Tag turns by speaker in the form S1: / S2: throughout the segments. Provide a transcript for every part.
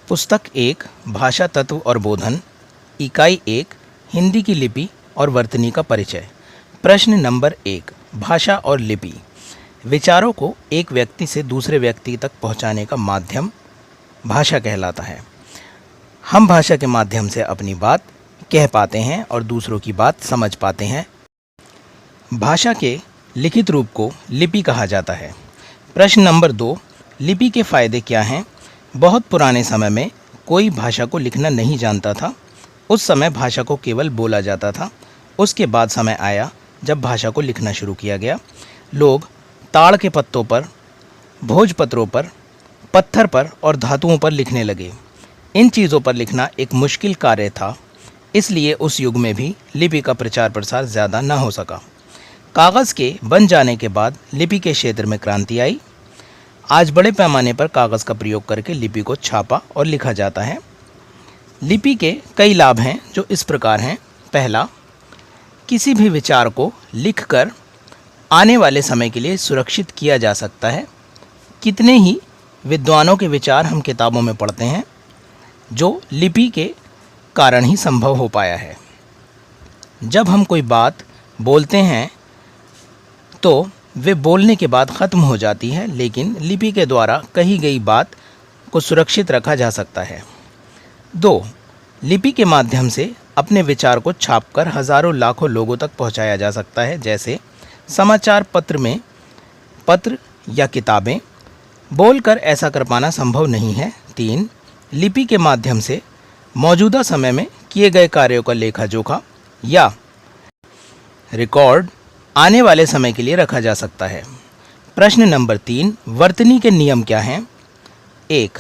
S1: पुस्तक 1 भाषा तत्व और बोधन, इकाई 1 हिंदी की लिपि और वर्तनी का परिचय। प्रश्न नंबर 1, भाषा और लिपि। विचारों को एक व्यक्ति से दूसरे व्यक्ति तक पहुंचाने का माध्यम भाषा कहलाता है। हम भाषा के माध्यम से अपनी बात कह पाते हैं और दूसरों की बात समझ पाते हैं। भाषा के लिखित रूप को लिपि कहा जाता है। प्रश्न नंबर 2, लिपि के फायदे क्या हैं? बहुत पुराने समय में कोई भाषा को लिखना नहीं जानता था। उस समय भाषा को केवल बोला जाता था। उसके बाद समय आया जब भाषा को लिखना शुरू किया गया। लोग ताड़ के पत्तों पर, भोजपत्रों पर, पत्थर पर और धातुओं पर लिखने लगे। इन चीज़ों पर लिखना एक मुश्किल कार्य था, इसलिए उस युग में भी लिपि का प्रचार प्रसार ज़्यादा न हो सका। कागज़ के बन जाने के बाद लिपि के क्षेत्र में क्रांति आई। आज बड़े पैमाने पर कागज़ का प्रयोग करके लिपि को छापा और लिखा जाता है। लिपि के कई लाभ हैं जो इस प्रकार हैं। पहला, किसी भी विचार को लिखकर आने वाले समय के लिए सुरक्षित किया जा सकता है। कितने ही विद्वानों के विचार हम किताबों में पढ़ते हैं जो लिपि के कारण ही संभव हो पाया है। जब हम कोई बात बोलते हैं तो वे बोलने के बाद ख़त्म हो जाती है, लेकिन लिपि के द्वारा कही गई बात को सुरक्षित रखा जा सकता है। 2, लिपि के माध्यम से अपने विचार को छापकर हज़ारों लाखों लोगों तक पहुंचाया जा सकता है, जैसे समाचार पत्र में पत्र या किताबें। बोलकर ऐसा कर पाना संभव नहीं है। 3, लिपि के माध्यम से मौजूदा समय में किए गए कार्यों का लेखा जोखा या रिकॉर्ड आने वाले समय के लिए रखा जा सकता है। प्रश्न नंबर 3, वर्तनी के नियम क्या हैं? 1,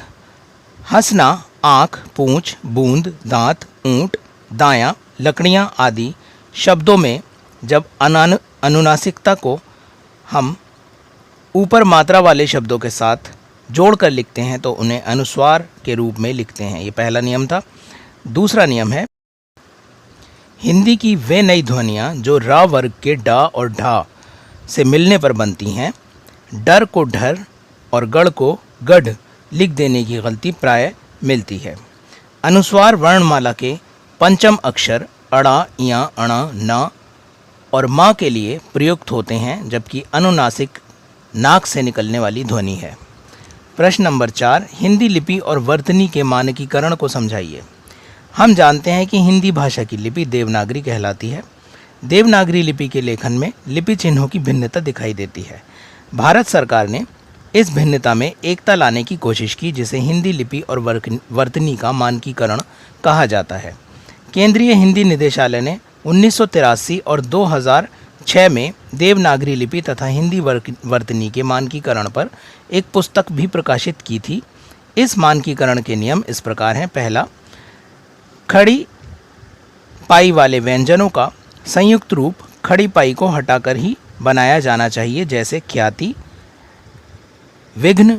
S1: हंसना, आँख, पूँछ, बूंद, दांत, ऊँट, दायां, लकड़ियाँ आदि शब्दों में जब अनुनासिकता को हम ऊपर मात्रा वाले शब्दों के साथ जोड़कर लिखते हैं तो उन्हें अनुस्वार के रूप में लिखते हैं। ये पहला नियम था। दूसरा नियम है, हिंदी की वे नई ध्वनियाँ जो रा वर्ग के डा और ढा से मिलने पर बनती हैं। डर को ढर और गढ़ को गढ़ लिख देने की गलती प्राय मिलती है। अनुस्वार वर्णमाला के पंचम अक्षर अड़ा, या, अणा, ना और माँ के लिए प्रयुक्त होते हैं, जबकि अनुनासिक नाक से निकलने वाली ध्वनि है। प्रश्न नंबर 4, हिंदी लिपि और वर्तनी के मानकीकरण को समझाइए। हम जानते हैं कि हिंदी भाषा की लिपि देवनागरी कहलाती है। देवनागरी लिपि के लेखन में लिपि चिन्हों की भिन्नता दिखाई देती है। भारत सरकार ने इस भिन्नता में एकता लाने की कोशिश की, जिसे हिंदी लिपि और वर्तनी का मानकीकरण कहा जाता है। केंद्रीय हिंदी निदेशालय ने 1983 और 2006 में देवनागरी लिपि तथा हिंदी वर्तनी के मानकीकरण पर एक पुस्तक भी प्रकाशित की थी। इस मानकीकरण के नियम इस प्रकार हैं। पहला, खड़ी पाई वाले व्यंजनों का संयुक्त रूप खड़ी पाई को हटाकर ही बनाया जाना चाहिए, जैसे ख्याति, विघ्न,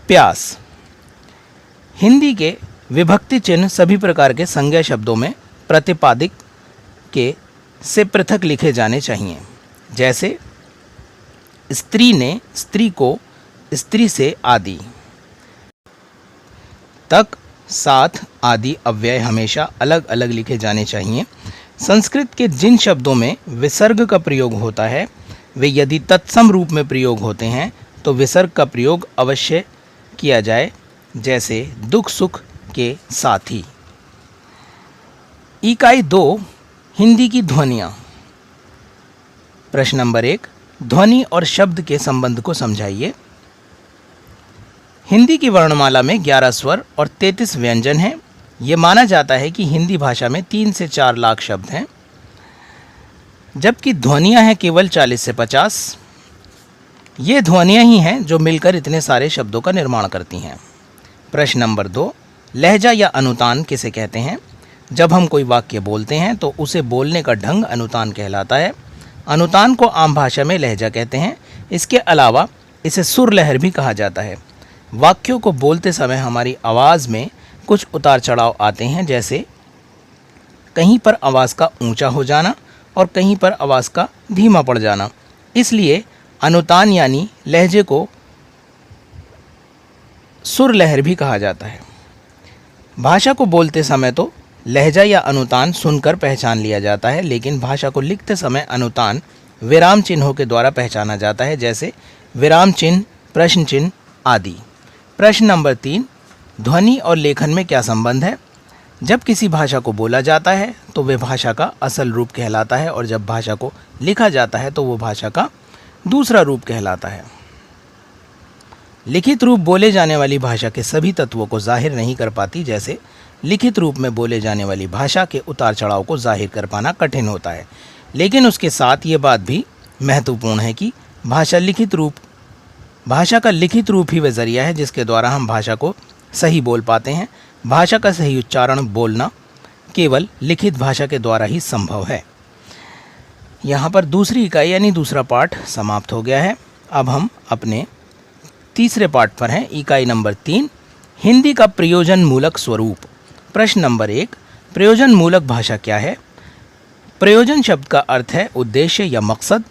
S1: प्यास। हिंदी के विभक्ति चिन्ह सभी प्रकार के संज्ञा शब्दों में प्रतिपादिक के से पृथक लिखे जाने चाहिए, जैसे स्त्री ने, स्त्री को, स्त्री से आदि तक, साथ आदि अव्यय हमेशा अलग अलग लिखे जाने चाहिए। संस्कृत के जिन शब्दों में विसर्ग का प्रयोग होता है वे यदि तत्सम रूप में प्रयोग होते हैं तो विसर्ग का प्रयोग अवश्य किया जाए, जैसे दुख सुख के साथी। इकाई 2, हिंदी की ध्वनियाँ। प्रश्न नंबर 1, ध्वनि और शब्द के संबंध को समझाइए। हिंदी की वर्णमाला में 11 स्वर और 33 व्यंजन हैं। ये माना जाता है कि हिंदी भाषा में 3 से 4 लाख शब्द हैं, जबकि ध्वनियाँ हैं केवल 40 से 50। ये ध्वनियाँ ही हैं जो मिलकर इतने सारे शब्दों का निर्माण करती हैं। प्रश्न नंबर 2, लहजा या अनुतान किसे कहते हैं? जब हम कोई वाक्य बोलते हैं तो उसे बोलने का ढंग अनुतान कहलाता है। अनुतान को आम भाषा में लहजा कहते हैं। इसके अलावा इसे सुर लहर भी कहा जाता है। वाक्यों को बोलते समय हमारी आवाज़ में कुछ उतार चढ़ाव आते हैं, जैसे कहीं पर आवाज़ का ऊंचा हो जाना और कहीं पर आवाज़ का धीमा पड़ जाना। इसलिए अनुतान यानी लहजे को सुर लहर भी कहा जाता है। भाषा को बोलते समय तो लहजा या अनुतान सुनकर पहचान लिया जाता है, लेकिन भाषा को लिखते समय अनुतान विराम चिन्हों के द्वारा पहचाना जाता है, जैसे विराम चिन्ह, प्रश्न चिन्ह आदि। प्रश्न नंबर 3, ध्वनि और लेखन में क्या संबंध है? जब किसी भाषा को बोला जाता है तो वह भाषा का असल रूप कहलाता है, और जब भाषा को लिखा जाता है तो वो भाषा का दूसरा रूप कहलाता है। लिखित रूप बोले जाने वाली भाषा के सभी तत्वों को जाहिर नहीं कर पाती, जैसे लिखित रूप में बोले जाने वाली भाषा के उतार चढ़ाव को जाहिर कर पाना कठिन होता है। लेकिन उसके साथ ये बात भी महत्वपूर्ण है कि भाषा का लिखित रूप ही वह जरिया है जिसके द्वारा हम भाषा को सही बोल पाते हैं। भाषा का सही उच्चारण बोलना केवल लिखित भाषा के द्वारा ही संभव है। यहाँ पर दूसरी इकाई यानी दूसरा पाठ समाप्त हो गया है। अब हम अपने तीसरे पाठ पर हैं, इकाई नंबर 3, हिंदी का प्रयोजन मूलक स्वरूप। प्रश्न नंबर 1, प्रयोजन मूलक भाषा क्या है? प्रयोजन शब्द का अर्थ है उद्देश्य या मकसद।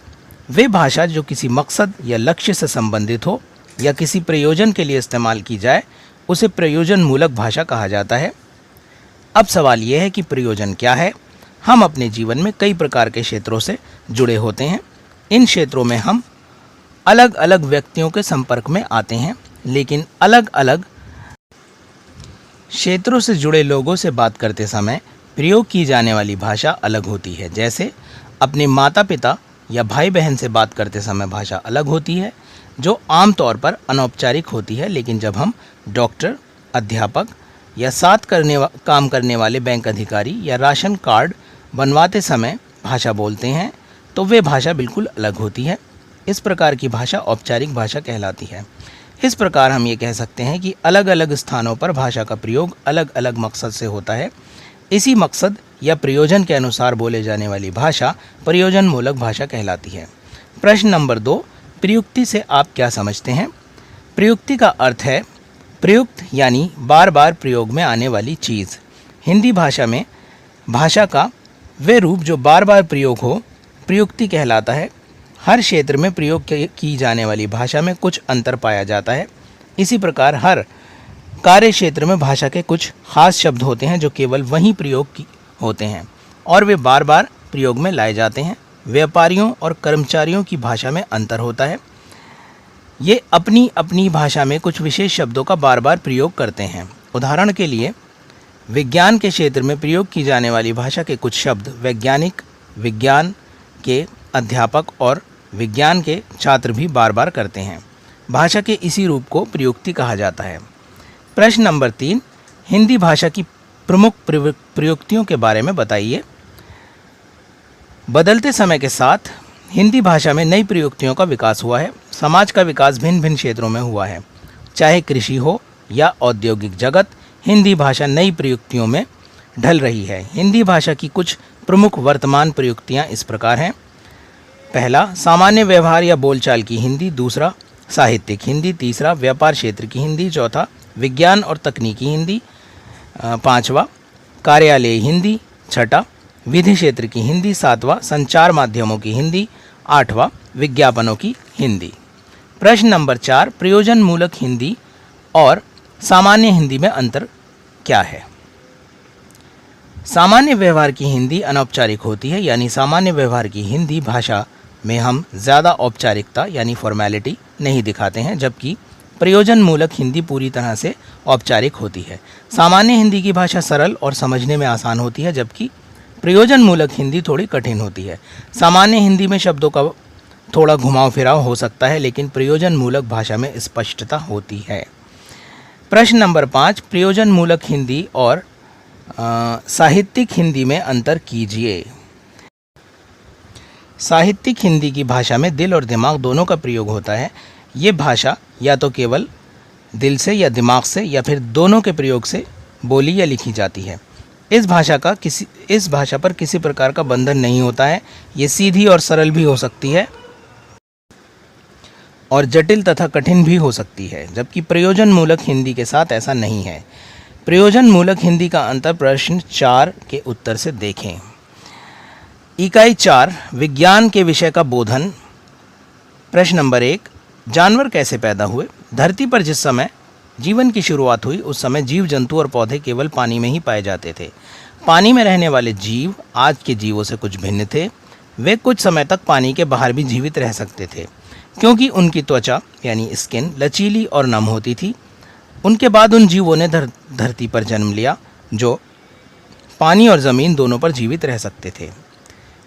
S1: वे भाषा जो किसी मकसद या लक्ष्य से संबंधित हो या किसी प्रयोजन के लिए इस्तेमाल की जाए उसे प्रयोजन मूलक भाषा कहा जाता है। अब सवाल यह है कि प्रयोजन क्या है? हम अपने जीवन में कई प्रकार के क्षेत्रों से जुड़े होते हैं। इन क्षेत्रों में हम अलग अलग व्यक्तियों के संपर्क में आते हैं, लेकिन अलग अलग क्षेत्रों से जुड़े लोगों से बात करते समय प्रयोग की जाने वाली भाषा अलग होती है। जैसे अपने माता पिता या भाई बहन से बात करते समय भाषा अलग होती है, जो आमतौर पर अनौपचारिक होती है, लेकिन जब हम डॉक्टर, अध्यापक या साथ काम करने वाले बैंक अधिकारी या राशन कार्ड बनवाते समय भाषा बोलते हैं तो वे भाषा बिल्कुल अलग होती है। इस प्रकार की भाषा औपचारिक भाषा कहलाती है। इस प्रकार हम ये कह सकते हैं कि अलग अलग स्थानों पर भाषा का प्रयोग अलग अलग मकसद से होता है। इसी मकसद या प्रयोजन के अनुसार बोले जाने वाली भाषा प्रयोजन मूलक भाषा कहलाती है। प्रश्न नंबर 2, प्रयुक्ति से आप क्या समझते हैं? प्रयुक्ति का अर्थ है प्रयुक्त यानी बार बार प्रयोग में आने वाली चीज़। हिंदी भाषा में भाषा का वह रूप जो बार बार प्रयोग हो प्रयुक्ति कहलाता है। हर क्षेत्र में प्रयोग की जाने वाली भाषा में कुछ अंतर पाया जाता है। इसी प्रकार हर कार्य क्षेत्र में भाषा के कुछ खास शब्द होते हैं जो केवल वहीं प्रयोग होते हैं और वे बार बार प्रयोग में लाए जाते हैं। व्यापारियों और कर्मचारियों की भाषा में अंतर होता है। ये अपनी अपनी भाषा में कुछ विशेष शब्दों का बार बार प्रयोग करते हैं। उदाहरण के लिए विज्ञान के क्षेत्र में प्रयोग की जाने वाली भाषा के कुछ शब्द वैज्ञानिक, विज्ञान के अध्यापक और विज्ञान के छात्र भी बार बार करते हैं। भाषा के इसी रूप को प्रयुक्ति कहा जाता है। प्रश्न नंबर 3, हिंदी भाषा की प्रमुख प्रयुक्तियों के बारे में बताइए। बदलते समय के साथ हिंदी भाषा में नई प्रयुक्तियों का विकास हुआ है। समाज का विकास भिन्न भिन्न क्षेत्रों में हुआ है। चाहे कृषि हो या औद्योगिक जगत, हिंदी भाषा नई प्रयुक्तियों में ढल रही है। हिंदी भाषा की कुछ प्रमुख वर्तमान प्रयुक्तियाँ इस प्रकार हैं। पहला, सामान्य व्यवहार या बोलचाल की हिंदी। दूसरा, साहित्यिक हिंदी। तीसरा, व्यापार क्षेत्र की हिंदी। चौथा, विज्ञान और तकनीकी हिंदी। पांचवा, कार्यालय हिंदी। छठा, विधि क्षेत्र की हिंदी। सातवां, संचार माध्यमों की हिंदी। आठवां, विज्ञापनों की हिंदी। प्रश्न नंबर 4, प्रयोजन मूलक हिंदी और सामान्य हिंदी में अंतर क्या है? सामान्य व्यवहार की हिंदी अनौपचारिक होती है, यानी सामान्य व्यवहार की हिंदी भाषा में हम ज़्यादा औपचारिकता यानी फॉर्मेलिटी नहीं दिखाते हैं, जबकि प्रयोजन मूलक हिंदी पूरी तरह से औपचारिक होती है। सामान्य हिंदी की भाषा सरल और समझने में आसान होती है, जबकि प्रयोजन मूलक हिंदी थोड़ी कठिन होती है। सामान्य हिंदी में शब्दों का थोड़ा घुमाव फिराव हो सकता है, लेकिन प्रयोजन मूलक भाषा में स्पष्टता होती है। प्रश्न नंबर 5, प्रयोजन मूलक हिंदी और साहित्यिक हिंदी में अंतर कीजिए। साहित्यिक हिंदी की भाषा में दिल और दिमाग दोनों का प्रयोग होता है। ये भाषा या तो केवल दिल से या दिमाग से या फिर दोनों के प्रयोग से बोली या लिखी जाती है। इस भाषा पर किसी प्रकार का बंधन नहीं होता है। ये सीधी और सरल भी हो सकती है और जटिल तथा कठिन भी हो सकती है, जबकि प्रयोजन मूलक हिंदी के साथ ऐसा नहीं है। प्रयोजन मूलक हिंदी का अंतर प्रश्न 4 के उत्तर से देखें। इकाई 4, विज्ञान के विषय का बोधन। प्रश्न नंबर 1, जानवर कैसे पैदा हुए? धरती पर जिस समय जीवन की शुरुआत हुई उस समय जीव जंतु और पौधे केवल पानी में ही पाए जाते थे। पानी में रहने वाले जीव आज के जीवों से कुछ भिन्न थे। वे कुछ समय तक पानी के बाहर भी जीवित रह सकते थे क्योंकि उनकी त्वचा यानी स्किन लचीली और नम होती थी। उनके बाद उन जीवों ने धरती पर जन्म लिया जो पानी और ज़मीन दोनों पर जीवित रह सकते थे।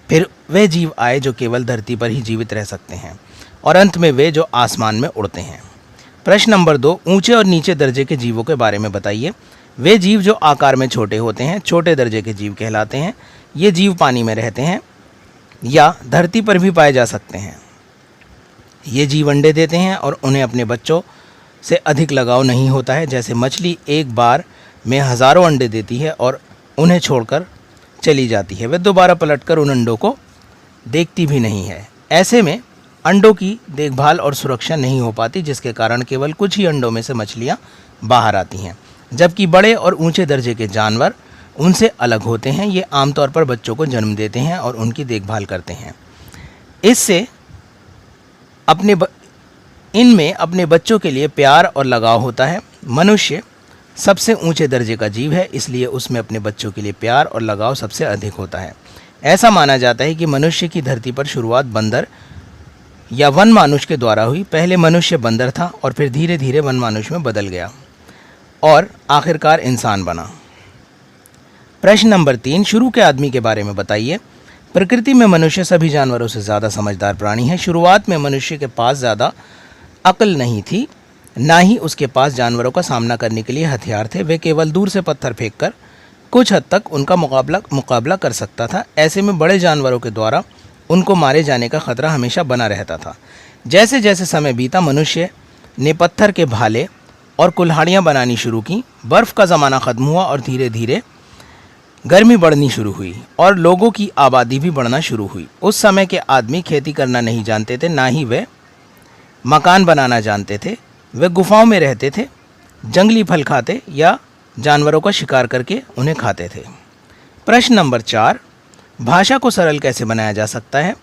S1: फिर वे जीव आए जो केवल धरती पर ही जीवित रह सकते हैं और अंत में वे जो आसमान में उड़ते हैं। प्रश्न नंबर 2, ऊंचे और नीचे दर्जे के जीवों के बारे में बताइए। वे जीव जो आकार में छोटे होते हैं छोटे दर्जे के जीव कहलाते हैं। ये जीव पानी में रहते हैं या धरती पर भी पाए जा सकते हैं। ये जीव अंडे देते हैं और उन्हें अपने बच्चों से अधिक लगाव नहीं होता है। जैसे मछली एक बार में हज़ारों अंडे देती है और उन्हें छोड़कर चली जाती है, वे दोबारा पलटकर उन अंडों को देखती भी नहीं है। ऐसे में अंडों की देखभाल और सुरक्षा नहीं हो पाती, जिसके कारण केवल कुछ ही अंडों में से मछलियाँ बाहर आती हैं। जबकि बड़े और ऊंचे दर्जे के जानवर उनसे अलग होते हैं। ये आमतौर पर बच्चों को जन्म देते हैं और उनकी देखभाल करते हैं। इससे इनमें अपने बच्चों के लिए प्यार और लगाव होता है। मनुष्य सबसे ऊंचे दर्जे का जीव है, इसलिए उसमें अपने बच्चों के लिए प्यार और लगाव सबसे अधिक होता है। ऐसा माना जाता है कि मनुष्य की धरती पर शुरुआत बंदर या वन मानुष के द्वारा हुई। पहले मनुष्य बंदर था और फिर धीरे धीरे वन मानुष में बदल गया और आखिरकार इंसान बना। प्रश्न नंबर 3, शुरू के आदमी के बारे में बताइए। प्रकृति में मनुष्य सभी जानवरों से ज़्यादा समझदार प्राणी है। शुरुआत में मनुष्य के पास ज़्यादा अक्ल नहीं थी, ना ही उसके पास जानवरों का सामना करने के लिए हथियार थे। वे केवल दूर से पत्थर फेंककर कुछ हद तक उनका मुकाबला कर सकता था। ऐसे में बड़े जानवरों के द्वारा उनको मारे जाने का खतरा हमेशा बना रहता था। जैसे जैसे समय बीता, मनुष्य ने पत्थर के भाले और कुल्हाड़ियाँ बनानी शुरू की। बर्फ़ का ज़माना ख़त्म हुआ और धीरे धीरे गर्मी बढ़नी शुरू हुई और लोगों की आबादी भी बढ़ना शुरू हुई। उस समय के आदमी खेती करना नहीं जानते थे, ना ही वे मकान बनाना जानते थे। वे गुफाओं में रहते थे, जंगली फल खाते या जानवरों का शिकार करके उन्हें खाते थे। प्रश्न नंबर 4, भाषा को सरल कैसे बनाया जा सकता है।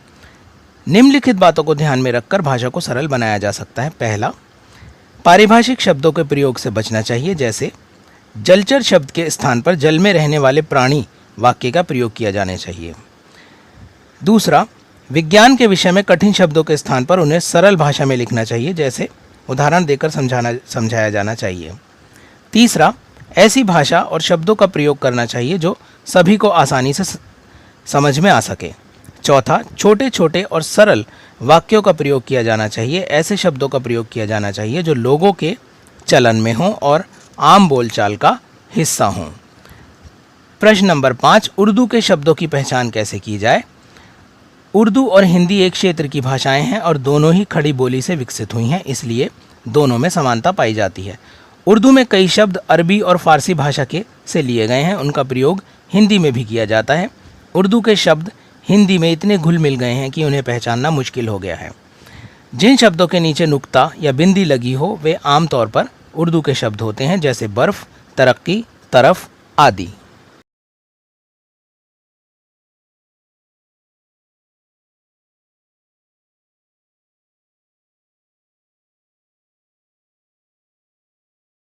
S1: निम्नलिखित बातों को ध्यान में रखकर भाषा को सरल बनाया जा सकता है। पहला, पारिभाषिक शब्दों के प्रयोग से बचना चाहिए। जैसे जलचर शब्द के स्थान पर जल में रहने वाले प्राणी वाक्य का प्रयोग किया जाना चाहिए। दूसरा, विज्ञान के विषय में कठिन शब्दों के स्थान पर उन्हें सरल भाषा में लिखना चाहिए, जैसे उदाहरण देकर समझाया जाना चाहिए। तीसरा, ऐसी भाषा और शब्दों का प्रयोग करना चाहिए जो सभी को आसानी से समझ में आ सके। चौथा, छोटे छोटे और सरल वाक्यों का प्रयोग किया जाना चाहिए। ऐसे शब्दों का प्रयोग किया जाना चाहिए जो लोगों के चलन में हों और आम बोलचाल का हिस्सा हों। प्रश्न नंबर 5, उर्दू के शब्दों की पहचान कैसे की जाए। उर्दू और हिंदी एक क्षेत्र की भाषाएं हैं और दोनों ही खड़ी बोली से विकसित हुई हैं, इसलिए दोनों में समानता पाई जाती है। उर्दू में कई शब्द अरबी और फारसी भाषा से लिए गए हैं, उनका प्रयोग हिंदी में भी किया जाता है। उर्दू के शब्द हिंदी में इतने घुल मिल गए हैं कि उन्हें पहचानना मुश्किल हो गया है। जिन शब्दों के नीचे नुक्ता या बिंदी लगी हो वे आमतौर पर उर्दू के शब्द होते हैं, जैसे बर्फ़, तरक्की, तरफ आदि।